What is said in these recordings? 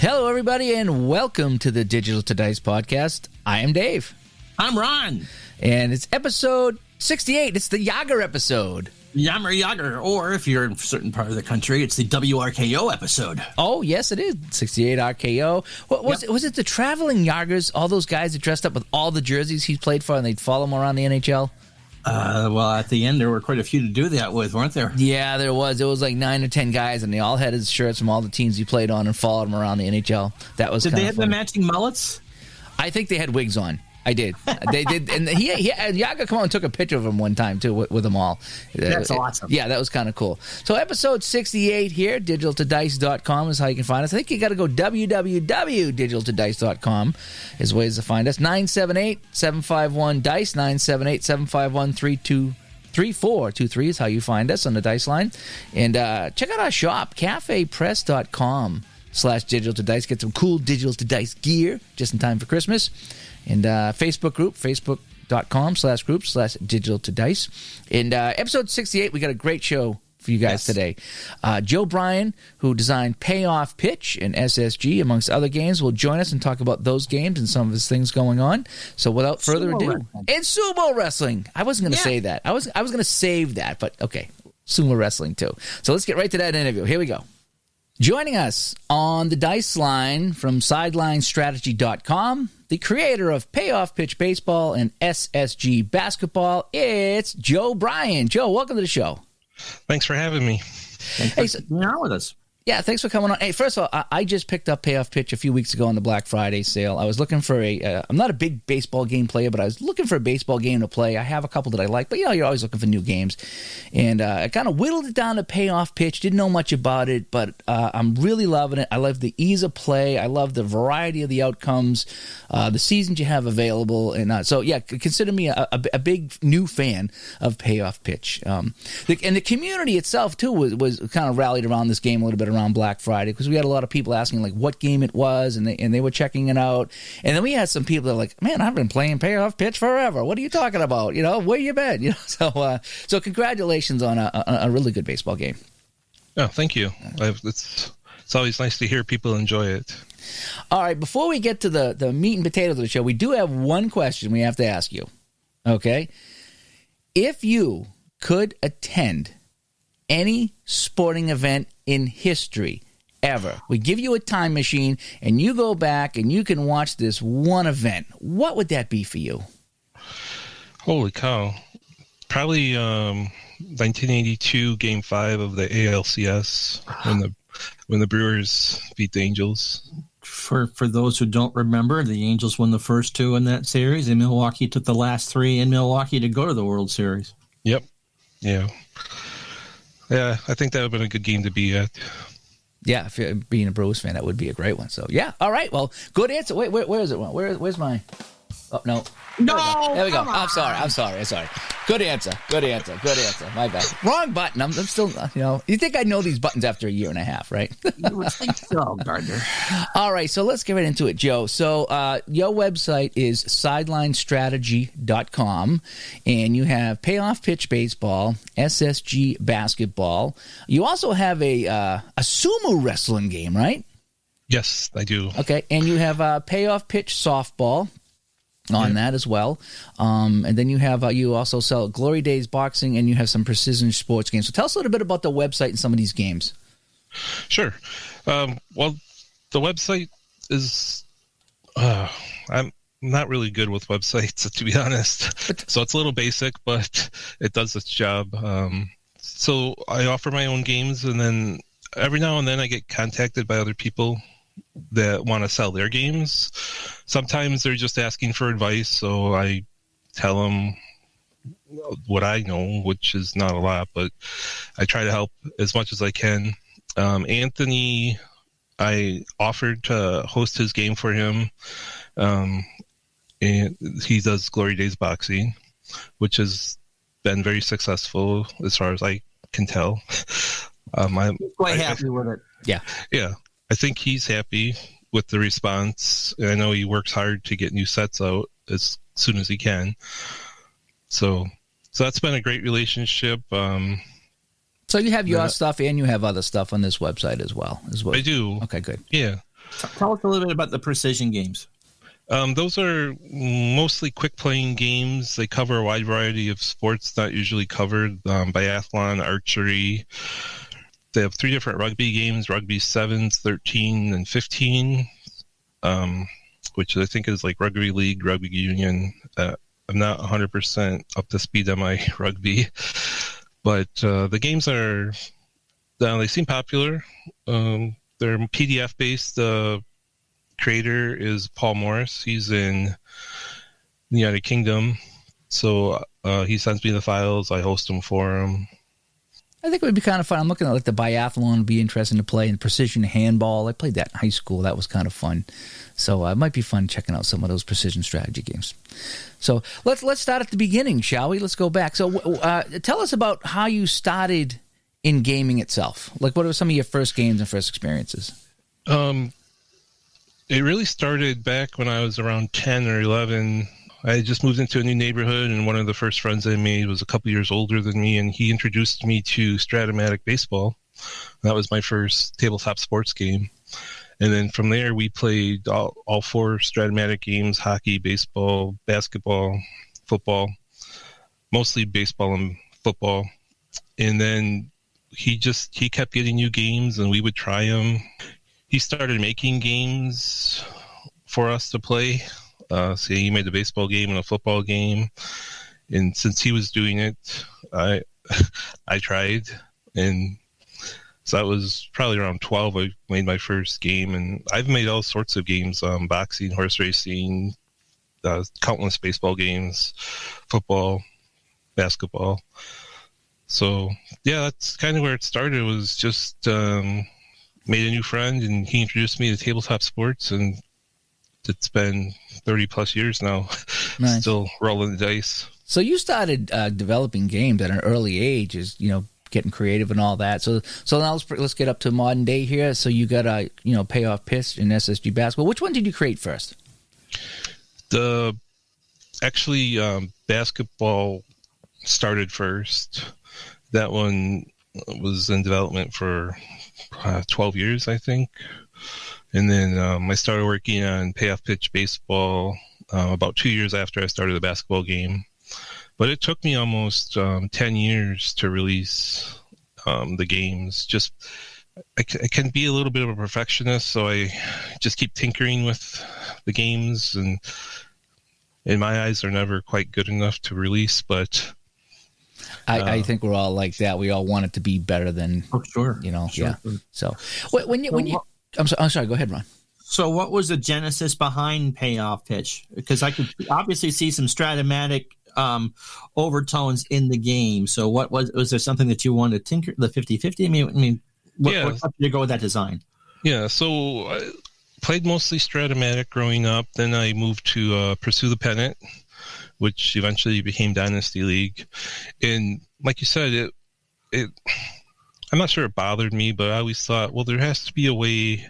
Hello, everybody, and welcome to the Digital to Dice podcast. I am Dave. I'm Ron. And it's episode 68. It's the Yager episode. Yager, or if you're in a certain part of the country, it's the WRKO episode. Oh, yes, it is. 68 RKO. Was it the traveling Yagers, all those guys that dressed up with all the jerseys he's played for, and they'd follow him around the NHL? Well, at the end, there were quite a few to do that with, weren't there? Yeah, there was. It was like 9 or 10 guys, and they all had his shirts from all the teams he played on and followed him around the NHL. That was. Did they have the matching mullets? I think they had wigs on. I did. They did, and Yaga come on and took a picture of him one time too with them all. That's awesome. Yeah, that was kind of cool. So episode 68 here, digitaltodice.com is how you can find us. I think you got to go www.digitaltodice.com is ways to find us. 978-751-DICE, 978-751-3423 is how you find us on the Dice line. And check out our shop, cafepress.com/digital to dice. Get some cool digital to dice gear just in time for Christmas. And Facebook group, facebook.com/group/digital to dice. And episode 68, we got a great show for you guys today. Joe Bryan, who designed Payoff, Pitch, and SSG, amongst other games, will join us and talk about those games and some of his things going on. So without further ado, and sumo wrestling. I wasn't going to say that. I was going to save that, but okay, sumo wrestling too. So let's get right to that interview. Here we go. Joining us on the Dice line from SidelineStrategy.com, the creator of Payoff, Pitch Baseball, and SSG Basketball, it's Joe Bryan. Joe, welcome to the show. Thanks for having me. Thanks for being on with us. Yeah, thanks for coming on. Hey, first of all, I just picked up Payoff Pitch a few weeks ago on the Black Friday sale. I was looking for I'm not a big baseball game player, but I was looking for a baseball game to play. I have a couple that I like, but you're always looking for new games. And I kind of whittled it down to Payoff Pitch. Didn't know much about it, but I'm really loving it. I love the ease of play. I love the variety of the outcomes, the seasons you have available. And so, yeah, consider me a big new fan of Payoff Pitch. And the community itself, too, was kind of rallied around this game a little bit around Black Friday, because we had a lot of people asking like what game it was, and they were checking it out. And then we had some people that were like, man, I've been playing Payoff Pitch forever. What are you talking about? Where you been? So congratulations on a really good baseball game. Oh, thank you. It's always nice to hear people enjoy it. All right, before we get to the meat and potatoes of the show, we do have one question we have to ask you. Okay? If you could attend any sporting event in history ever, we give you a time machine and you go back and you can watch this one event, what would that be for you? Holy cow. Probably 1982 Game 5 of the ALCS when the Brewers beat the Angels. For those who don't remember, the Angels won the first two in that series, and Milwaukee took the last three in Milwaukee to go to the World Series. Yep. Yeah. Yeah, I think that would have been a good game to be at. Yeah, if you're being a Brewers fan, that would be a great one. So, yeah. All right. Well, good answer. Wait, where is it? Where's my... Oh, no. No! There we go. I'm sorry. Good answer. My bad. Wrong button. I'm still, you think I know these buttons after a year and a half, right? You would think so, Gardner. All right, so let's get right into it, Joe. So your website is SidelineStrategy.com, and you have Payoff Pitch Baseball, SSG Basketball. You also have a sumo wrestling game, right? Yes, I do. Okay, and you have Payoff Pitch Softball on that as well. And then you have you also sell Glory Days Boxing, and you have some precision sports games. So tell us a little bit about the website and some of these games. Sure. Well, the website is I'm not really good with websites, to be honest. So it's a little basic, but it does its job. So I offer my own games, and then every now and then I get contacted by other people that want to sell their games. Sometimes they're just asking for advice, so I tell them what I know, which is not a lot, but I try to help as much as I can. Anthony, I offered to host his game for him, and he does Glory Days Boxing, which has been very successful as far as I can tell. I'm quite happy with it. Yeah. I think he's happy with the response. And I know he works hard to get new sets out as soon as he can. So that's been a great relationship. So you have your stuff and you have other stuff on this website as well. I do. Okay, good. Yeah. Tell us a little bit about the precision games. Those are mostly quick playing games. They cover a wide variety of sports not usually covered, biathlon, archery. They have 3 different rugby games, rugby 7s, 13, and 15, which I think is like rugby league, rugby union. I'm not 100% up to speed on my rugby, but the games they seem popular. They're PDF based. Creator is Paul Morris. He's in the United Kingdom, so he sends me the files. I host them for him. I think it would be kind of fun. I'm looking at like the biathlon would be interesting to play, and precision handball. I played that in high school. That was kind of fun. So it might be fun checking out some of those precision strategy games. So let's start at the beginning, shall we? Let's go back. So tell us about how you started in gaming itself. Like, what were some of your first games and first experiences? It really started back when I was around 10 or 11. I had just moved into a new neighborhood, and one of the first friends I made was a couple years older than me, and he introduced me to Stratomatic Baseball. That was my first tabletop sports game. And then from there, we played all 4 Stratomatic games: hockey, baseball, basketball, football, mostly baseball and football. And then he kept getting new games, and we would try them. He started making games for us to play. So he made a baseball game and a football game. And since he was doing it, I tried. And so that was probably around 12. I made my first game. And I've made all sorts of games, boxing, horse racing, countless baseball games, football, basketball. So, yeah, that's kind of where it started. It was just... made a new friend, and he introduced me to tabletop sports, and it's been 30 plus years now. Nice. Still rolling the dice. So you started developing games at an early age, getting creative and all that. So now let's get up to modern day here. So you got a Payoff pitch and SSG basketball. Which one did you create first? Basketball started first. That one was in development for 12 years, I think. And then I started working on Payoff pitch baseball about 2 years after I started the basketball game. But it took me almost 10 years to release the games. Just I can be a little bit of a perfectionist, so I just keep tinkering with the games, and in my eyes, they're never quite good enough to release, but... I think we're all like that. We all want it to be better than, sure. Yeah. Sure. So I'm sorry, go ahead, Ron. So what was the genesis behind Payoff pitch? Because I could obviously see some Stratomatic overtones in the game. So what was there something that you wanted to tinker, the 50-50? I mean, what did you go with that design? Yeah. So I played mostly Stratomatic growing up. Then I moved to Pursue the Pennant, which eventually became Dynasty League. And like you said, it I'm not sure it bothered me, but I always thought, well, there has to be a way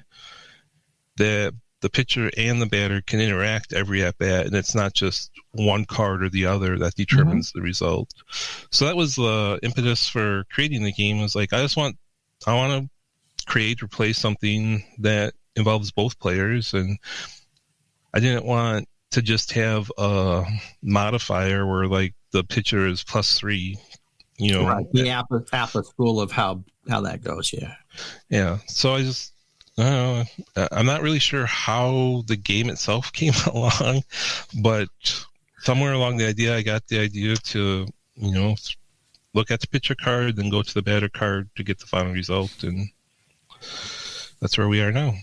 that the pitcher and the batter can interact every at-bat, and it's not just one card or the other that determines the result. So that was the impetus for creating the game. Was like, I want to create or play something that involves both players, and I didn't want to just have a modifier where like the pitcher is +3, right. The Apple school of how that goes. Yeah. So I just, I don't know, I'm not really sure how the game itself came along, but somewhere along the idea, I got the idea to, look at the pitcher card, then go to the batter card to get the final result. And that's where we are now.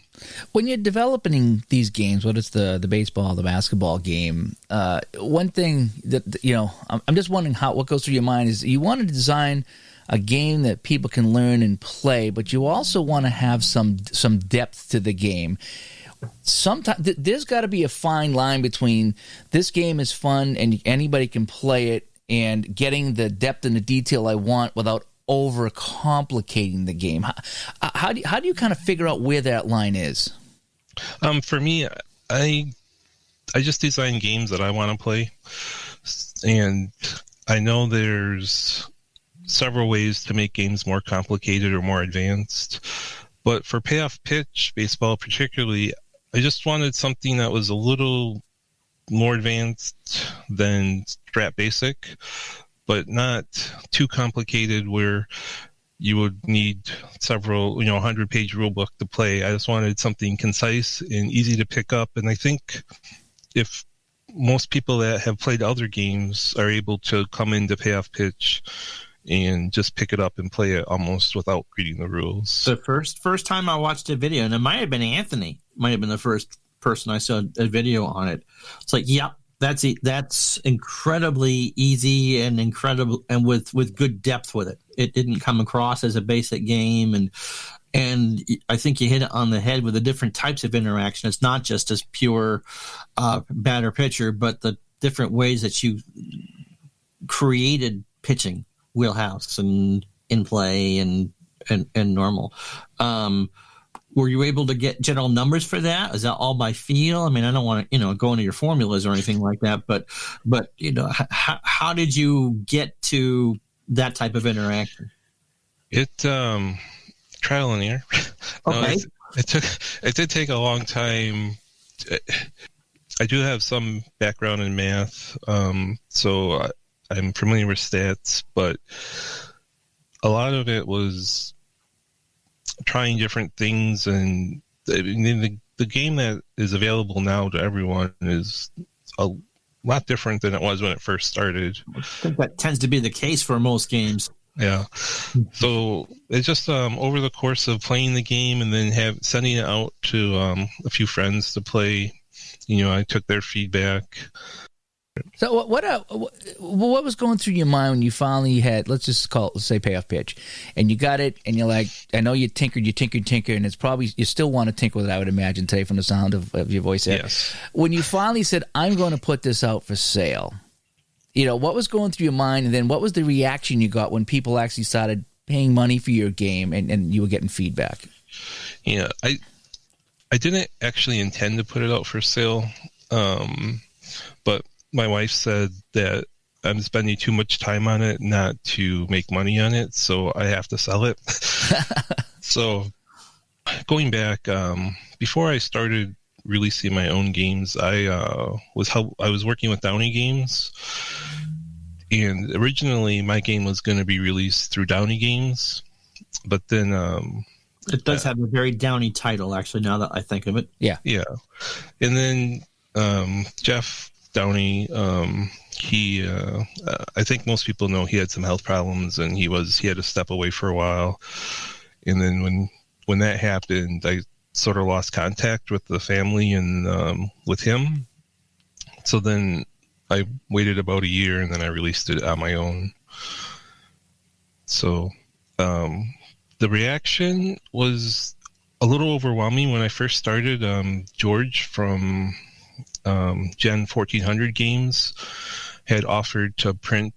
When you're developing these games, whether it's the baseball, the basketball game, one thing that, I'm just wondering what goes through your mind is you want to design a game that people can learn and play, but you also want to have some depth to the game. Sometimes there's got to be a fine line between this game is fun and anybody can play it and getting the depth and the detail I want without over-complicating the game. How do you kind of figure out where that line is? For me, I just design games that I want to play, and I know there's several ways to make games more complicated or more advanced. But for Payoff Pitch baseball particularly, I just wanted something that was a little more advanced than Strat Basic, but not too complicated where you would need several, 100-page rule book to play. I just wanted something concise and easy to pick up. And I think if most people that have played other games are able to come into Payoff Pitch and just pick it up and play it almost without reading the rules. The first time I watched a video, and it might have been Anthony, might have been the first person I saw a video on it. It's like, yep, that's incredibly easy and incredible, and with good depth with it. It didn't come across as a basic game, and I think you hit it on the head with the different types of interaction. It's not just as pure batter pitcher, but the different ways that you created pitching wheelhouse and in play and normal. Were you able to get general numbers for that? Is that all by feel? I mean, I don't want to, go into your formulas or anything like that, but how did you get to that type of interaction? It trial and error. Okay. It did take a long time. I do have some background in math, so I'm familiar with stats, but a lot of it was trying different things, and the game that is available now to everyone is a lot different than it was when it first started. I think that tends to be the case for most games. Yeah. So it's just over the course of playing the game and then sending it out to a few friends to play, I took their feedback. So what was going through your mind when you finally had, let's say Payoff Pitch, and you got it, and you're like, I know you tinkered, and it's probably, you still want to tinker with it, I would imagine, today from the sound of your voice. Yes. When you finally said, I'm going to put this out for sale, what was going through your mind, and then what was the reaction you got when people actually started paying money for your game and you were getting feedback? Yeah, I didn't actually intend to put it out for sale, but my wife said that I'm spending too much time on it not to make money on it, so I have to sell it. So going back, before I started releasing my own games, I was working with Downey Games, and originally my game was going to be released through Downey Games, but then it does have a very Downey title, actually, now that I think of it. Yeah. And then Jeff Downey, he I think most people know he had some health problems, and he had to step away for a while. And then when that happened, I sort of lost contact with the family and with him. So then I waited about a year, and then I released it on my own. So the reaction was a little overwhelming when I first started. George from Gen 1400 Games had offered to print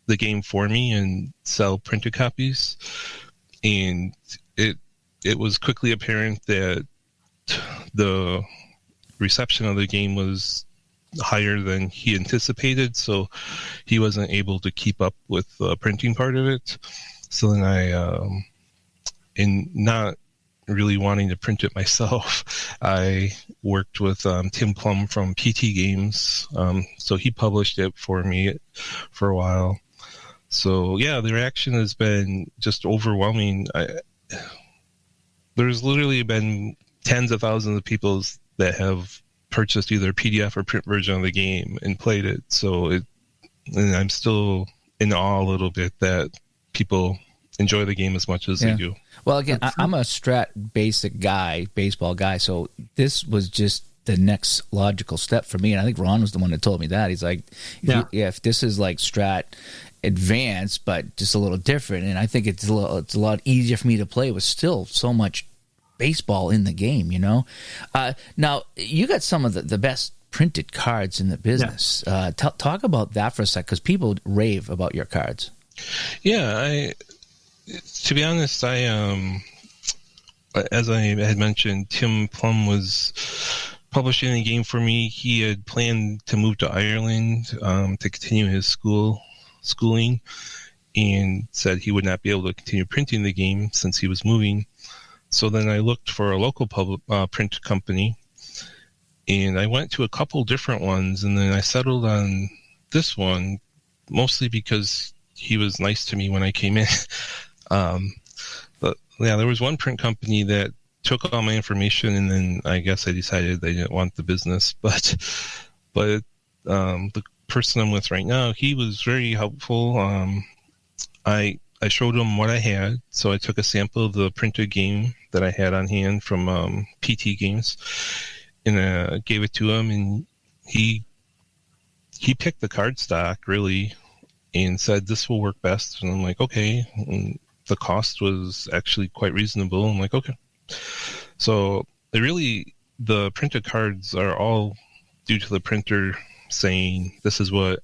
the game for me and sell printed copies, and it was quickly apparent that the reception of the game was higher than he anticipated, so he wasn't able to keep up with the printing part of it. So then I, in not really wanting to print it myself, I worked with Tim Plum from PT Games, so he published it for me for a while. So yeah, the reaction has been just overwhelming. There's literally been tens of thousands of people that have purchased either a PDF or print version of the game and played it. And I'm still in awe a little bit that people enjoy the game as much as they do. Well, again, I'm a strat basic guy, baseball guy, so this was just the next logical step for me. And I think Ron was the one that told me that. He's like, if this is like strat advanced, but just a little different, and I think it's a lot easier for me to play with still so much baseball in the game, Now, you got some of the best printed cards in the business. Yeah. Talk about that for a sec, because people rave about your cards. Yeah, to be honest, as I had mentioned, Tim Plum was publishing the game for me. He had planned to move to Ireland to continue his schooling, and said he would not be able to continue printing the game since he was moving. So then I looked for a local print company, and I went to a couple different ones, and then I settled on this one, mostly because he was nice to me when I came in. But yeah, there was one print company that took all my information, and then I guess I decided they didn't want the business. But the person I'm with right now, he was very helpful. I showed him what I had, so I took a sample of the printed game that I had on hand from PT Games, and gave it to him, and he picked the card stock really, and said this will work best. And I'm like, okay. And the cost was actually quite reasonable. I'm like, okay. So the printed cards are all due to the printer saying this is what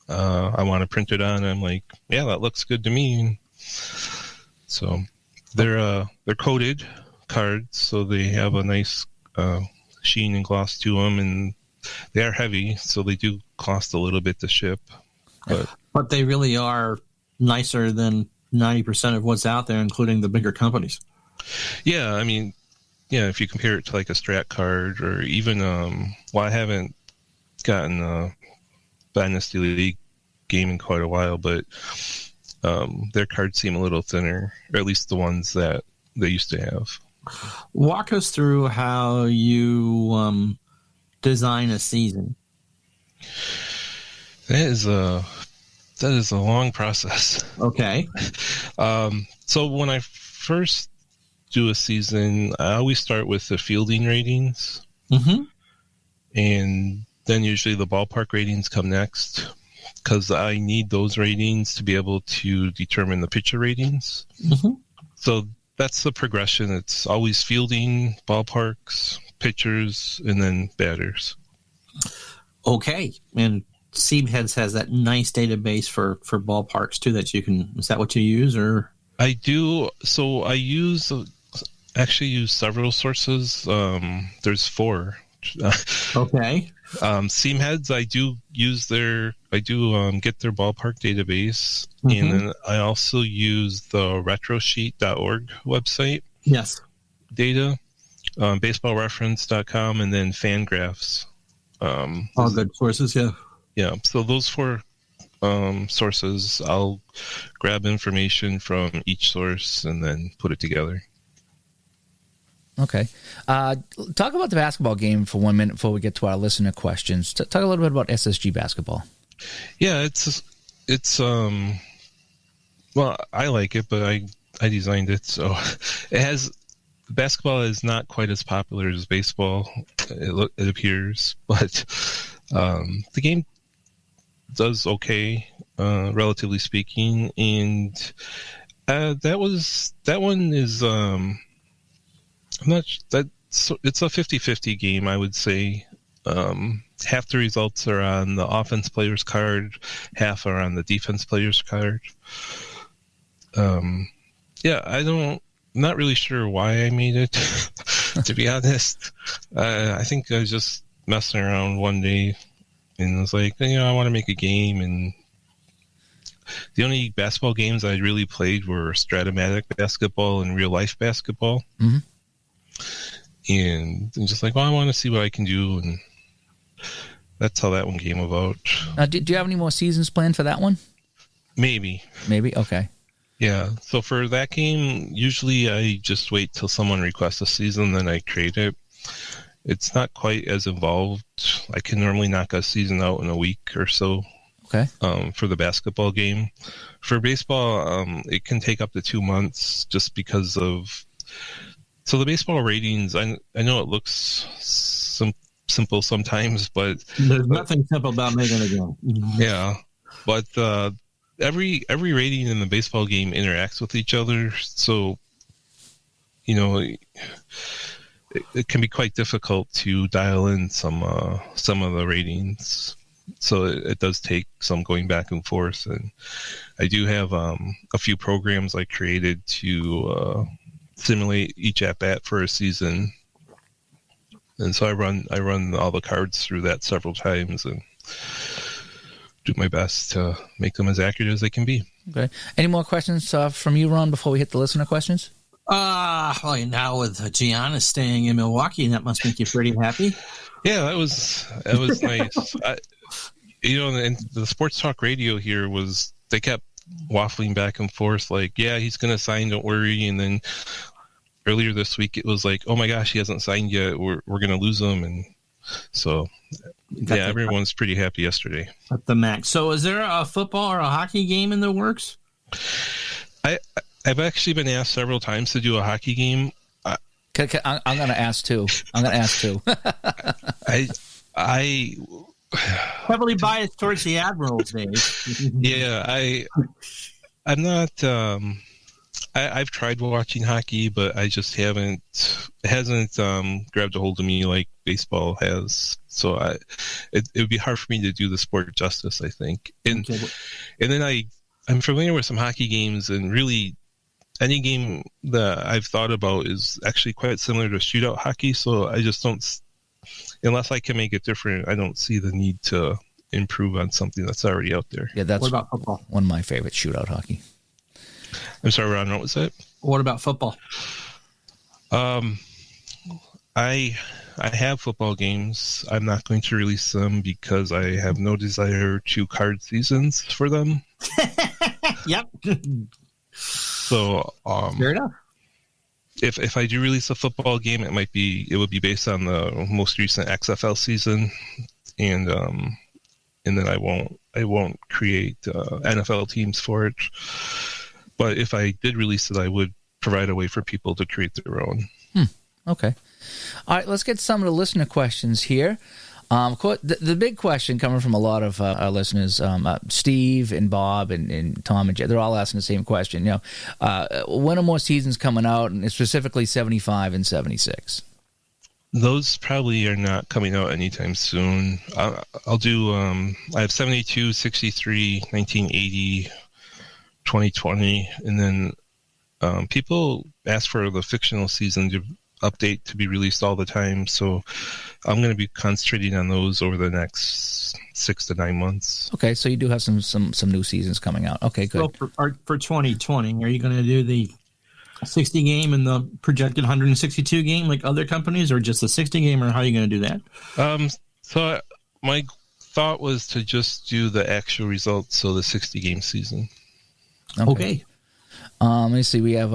I want to print it on. And I'm like, yeah, that looks good to me. So they're coated cards, so they have a nice sheen and gloss to them, and they are heavy, so they do cost a little bit to ship. But they really are nicer than 90% of what's out there, including the bigger companies. Yeah, I mean, yeah, if you compare it to like a Strat card, or even I haven't gotten a Dynasty League game in quite a while, but their cards seem a little thinner, or at least the ones that they used to have. Walk us through how you design a season. That is a long process. Okay. So when I first do a season, I always start with the fielding ratings. Mm-hmm. And then usually the ballpark ratings come next, because I need those ratings to be able to determine the pitcher ratings. Mm-hmm. So that's the progression. It's always fielding, ballparks, pitchers, and then batters. Okay. And Seedheads has that nice database for ballparks too that you can, is that what you use, or? I do. So I actually use several sources. There's 4. Okay. Seamheads, I do get their ballpark database, Mm-hmm. and then I also use the retrosheet.org website. Yes. Data, baseballreference.com, and then Fangraphs. All good sources, yeah. Yeah, so those 4 sources, I'll grab information from each source and then put it together. Okay. Talk about the basketball game for 1 minute before we get to our listener questions. Talk a little bit about SSG basketball. Yeah, it's well, I like it, but I designed it, so it has. Basketball is not quite as popular as baseball, it appears, but the game does okay, relatively speaking, and that one is I'm not that it's a 50-50 game, I would say. Half the results are on the offense player's card, half are on the defense player's card. Yeah, I'm not really sure why I made it, to be honest. I think I was just messing around one day and was like, I want to make a game. And the only basketball games I really played were Stratomatic basketball and real life basketball. Mm-hmm. And I'm just like, I want to see what I can do. And that's how that one came about. Do you have any more seasons planned for that one? Maybe. Okay. Yeah, so for that game, usually I just wait till someone requests a season, then I create it. It's not quite as involved. I can normally knock a season out in a week or so. Okay. For the basketball game. For baseball, it can take up to 2 months just because of... So the baseball ratings, I know it looks simple sometimes, but... There's nothing simple about making a game. Yeah, but... Every rating in the baseball game interacts with each other, so it can be quite difficult to dial in some of the ratings. So it does take some going back and forth, and I do have a few programs I created to simulate each at bat for a season, and so I run all the cards through that several times and do my best to make them as accurate as they can be. Okay. Any more questions from you, Ron, before we hit the listener questions? Well, now with Giannis staying in Milwaukee, that must make you pretty happy. Yeah, that was nice. And the sports talk radio here they kept waffling back and forth like, yeah, he's going to sign, don't worry. And then earlier this week, it was like, oh my gosh, he hasn't signed yet. We're going to lose him. And so, yeah, everyone's pretty happy yesterday. At the max. So is there a football or a hockey game in the works? I've actually been asked several times to do a hockey game. I'm going to ask too. I heavily biased towards the Admirals days. Yeah, I'm not. I've tried watching hockey, but I just it hasn't grabbed a hold of me like baseball has. So it would be hard for me to do the sport justice, I think. And then I'm familiar with some hockey games, and really any game that I've thought about is actually quite similar to shootout hockey. So I just don't, unless I can make it different, I don't see the need to improve on something that's already out there. Yeah, that's what about football? One of my favorite, shootout hockey. I'm sorry, Ron, what was that? What about football? I have football games. I'm not going to release them because I have no desire to card seasons for them. Yep. So, fair enough. If I do release a football game, it would be based on the most recent XFL season, and then I won't create NFL teams for it. But if I did release it, I would provide a way for people to create their own. Okay. All right, let's get some of the listener questions here. The big question coming from a lot of our listeners, Steve and Bob and Tom and Jay, they're all asking the same question. When are more seasons coming out, and specifically 75 and 76? Those probably are not coming out anytime soon. I'll do, I have 72, 63, 1980, 2020, and then people ask for the fictional season to update to be released all the time, so I'm going to be concentrating on those over the next 6 to 9 months. Okay, so you do have some new seasons coming out. Okay, good. So for 2020, are you going to do the 60 game and the projected 162 game like other companies, or just the 60 game, or how are you going to do that? So my thought was to just do the actual results, so the 60 game season. Okay. Let me see. We have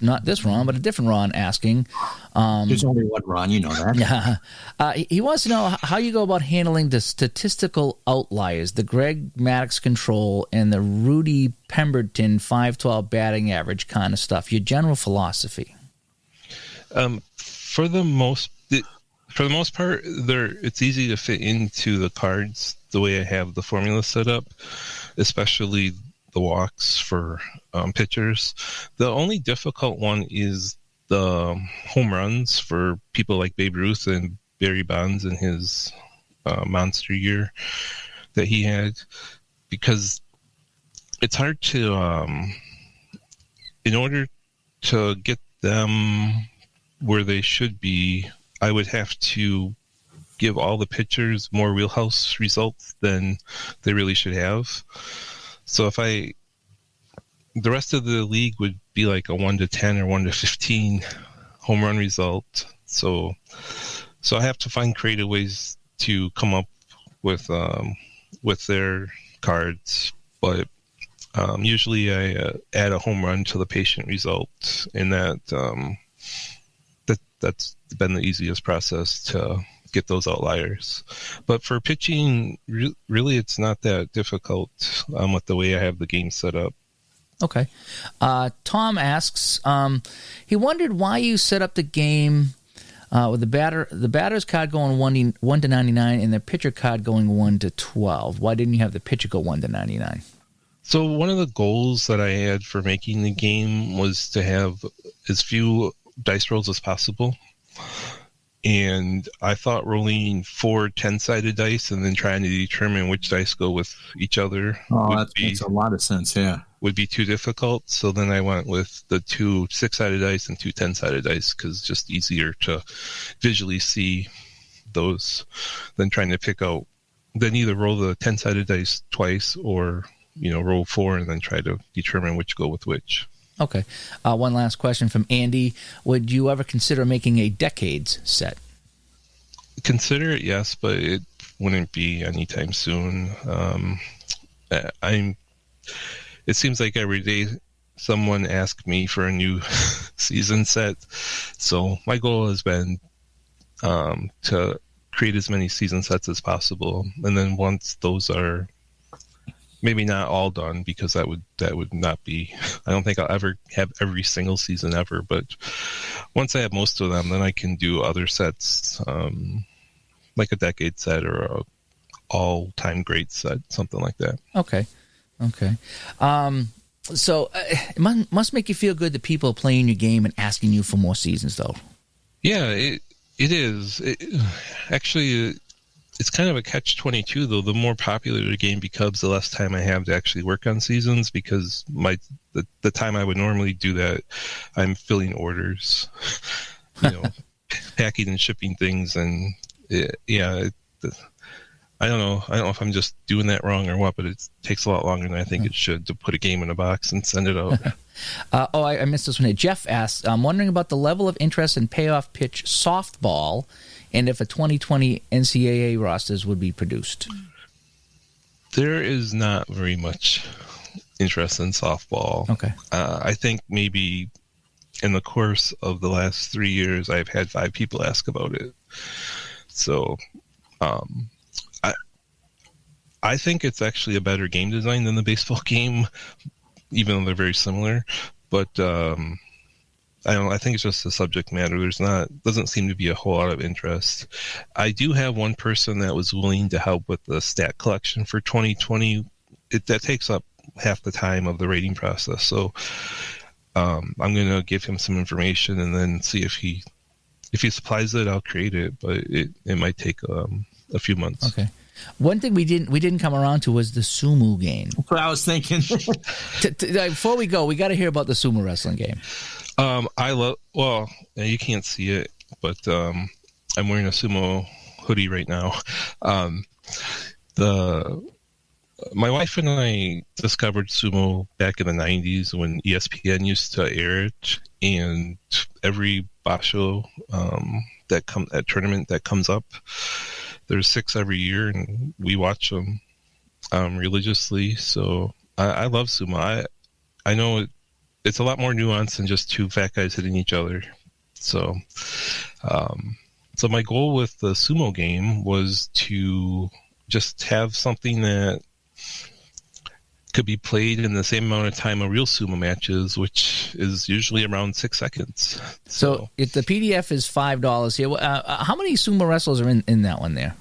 not this Ron, but a different Ron asking. There's only one Ron, you know that. Yeah. He wants to know how you go about handling the statistical outliers, the Greg Maddux control, and the Rudy Pemberton 512 batting average kind of stuff. Your general philosophy. For the most part, it's easy to fit into the cards the way I have the formula set up, especially the walks for pitchers. The only difficult one is the home runs for people like Babe Ruth and Barry Bonds in his monster year that he had, because it's hard to in order to get them where they should be, I would have to give all the pitchers more wheelhouse results than they really should have. So the rest of the league would be like a 1 to 10 or 1 to 15 home run result. So I have to find creative ways to come up with their cards. But usually I add a home run to the patient result, and that's been the easiest process to get those outliers. But for pitching, really it's not that difficult with the way I have the game set up. Okay. Tom asks, he wondered why you set up the game with the batter's card going 1 to 99 and the pitcher card going 1 to 12. Why didn't you have the pitcher go 1 to 99? So one of the goals that I had for making the game was to have as few dice rolls as possible. And I thought rolling 4 10-sided dice and then trying to determine which dice go with each other makes a lot of sense, yeah. Would be too difficult. So then I went with the 2 6-sided dice and 2 10-sided dice, because it's just easier to visually see those than trying to pick out. Then either roll the 10-sided dice twice or roll 4 and then try to determine which go with which. Okay. One last question from Andy. Would you ever consider making a decades set? Consider it, yes, but it wouldn't be anytime soon. It seems like every day someone asks me for a new season set. So my goal has been to create as many season sets as possible, and then once those are maybe not all done, because that would not be, I don't think I'll ever have every single season ever, but once I have most of them, then I can do other sets, like a decade set or a all-time great set, something like that. Okay. So it must make you feel good that people are playing your game and asking you for more seasons, though. Yeah, it is. Actually, it's kind of a catch-22, though. The more popular the game becomes, the less time I have to actually work on seasons, because the time I would normally do that, I'm filling orders, packing and shipping things, and I don't know if I'm just doing that wrong or what, but it takes a lot longer than I think it should to put a game in a box and send it out. I missed this one here. Jeff asks, I'm wondering about the level of interest in payoff pitch softball and if a 2020 NCAA rosters would be produced. There is not very much interest in softball. Okay. I think maybe in the course of the last 3 years, I've had 5 people ask about it. So, I think it's actually a better game design than the baseball game, even though they're very similar. But I think it's just the subject matter. Doesn't seem to be a whole lot of interest. I do have one person that was willing to help with the stat collection for 2020. That takes up half the time of the rating process. So I'm going to give him some information and then see if he supplies it, I'll create it. But it might take a few months. Okay. One thing we didn't come around to was the Sumo game. That's what I was thinking. Before we go, we got to hear about the Sumo wrestling game. You can't see it, but I'm wearing a Sumo hoodie right now. My wife and I discovered Sumo back in the 90s when ESPN used to air it, and every basho that tournament that comes up, there's 6 every year, and we watch them religiously. So I love Sumo. I know it's a lot more nuanced than just 2 fat guys hitting each other. So my goal with the Sumo game was to just have something that could be played in the same amount of time a real Sumo match is, which is usually around 6 seconds. So if the PDF is $5 here, how many Sumo wrestlers are in that one there?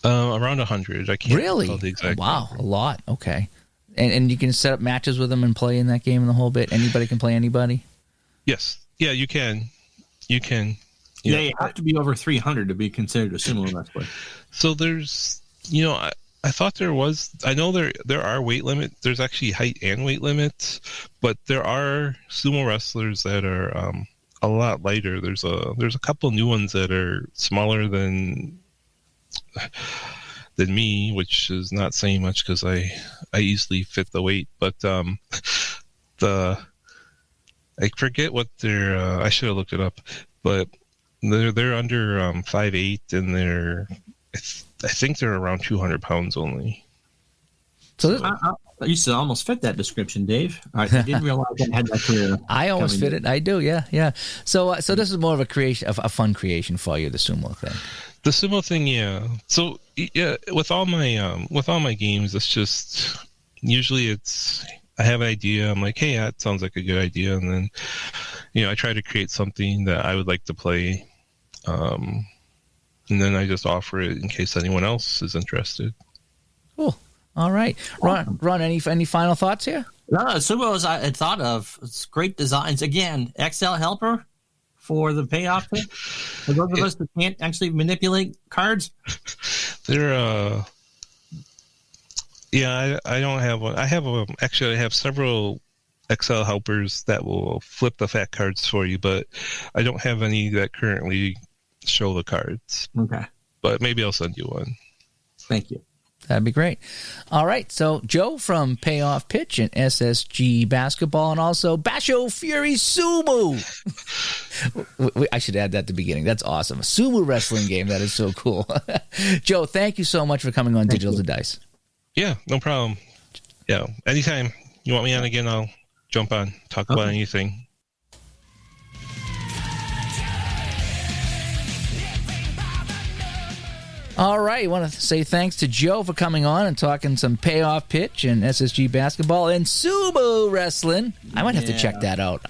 Around 100. I can't really? recall the exact Wow, number. A lot. Okay. And you can set up matches with them and play in that game and the whole bit? Anybody can play anybody? Yes. Yeah, you can. You have to be over 300 to be considered a Sumo wrestler. So there's, I thought there was. I know there are weight limits. There's actually height and weight limits, but there are Sumo wrestlers that are a lot lighter. There's a couple new ones that are smaller than me, which is not saying much because I easily fit the weight. But I forget what their. I should have looked it up, but they're under 5'8", and I think they're around 200 pounds only. So I used to almost fit that description, Dave. I didn't realize I had that career. I almost fit it. I do, yeah. So this is more of a fun creation for you, the Sumo thing. The Sumo thing, yeah. So yeah, with all my games, it's just usually I have an idea. I'm like, hey, that sounds like a good idea, and then I try to create something that I would like to play. And then I just offer it in case anyone else is interested. Cool. All right. Ron, any final thoughts here? No, Sumos I had thought of. It's great designs. Again, Excel helper for the payoff. For those of us that can't actually manipulate cards. They're, I don't have one. I have several Excel helpers that will flip the fat cards for you, but I don't have any that currently show the cards. Okay. But maybe I'll send you one. Thank you. That'd be great. All right. So Joe from Payoff Pitch and SSG Basketball, and also Basho Fury Sumo. I should add that at the beginning. That's awesome. A sumo wrestling game. That is so cool. Joe, thank you so much for coming on Digital to Dice. Yeah, no problem. Yeah, anytime you want me on again, I'll jump on, talk about anything. All right. I want to say thanks to Joe for coming on and talking some Payoff Pitch and SSG Basketball and sumo wrestling. I might have to check that out.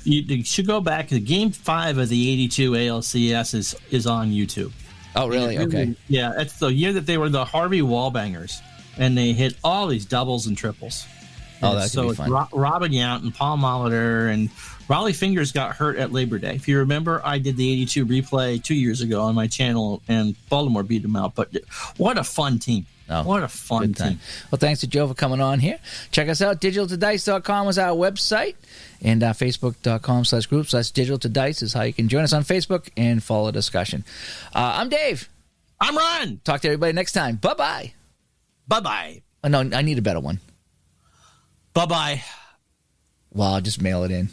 You should go back. The Game 5 of the 82 ALCS is on YouTube. Oh, really? Okay. Yeah, it's the year that they were the Harvey Wallbangers, and they hit all these doubles and triples. Oh, that could be fun. Robin Yount and Paul Molitor and Raleigh Fingers got hurt at Labor Day. If you remember, I did the 82 replay 2 years ago on my channel, and Baltimore beat them out. But what a fun team. Oh, what a fun team. Well, thanks to Joe for coming on here. Check us out. DigitalToDice.com is our website. And Facebook.com/group/DigitalToDice is how you can join us on Facebook and follow the discussion. I'm Dave. I'm Ron. Talk to everybody next time. Bye-bye. Bye-bye. Oh, no, I need a better one. Bye-bye. Well, I'll just mail it in.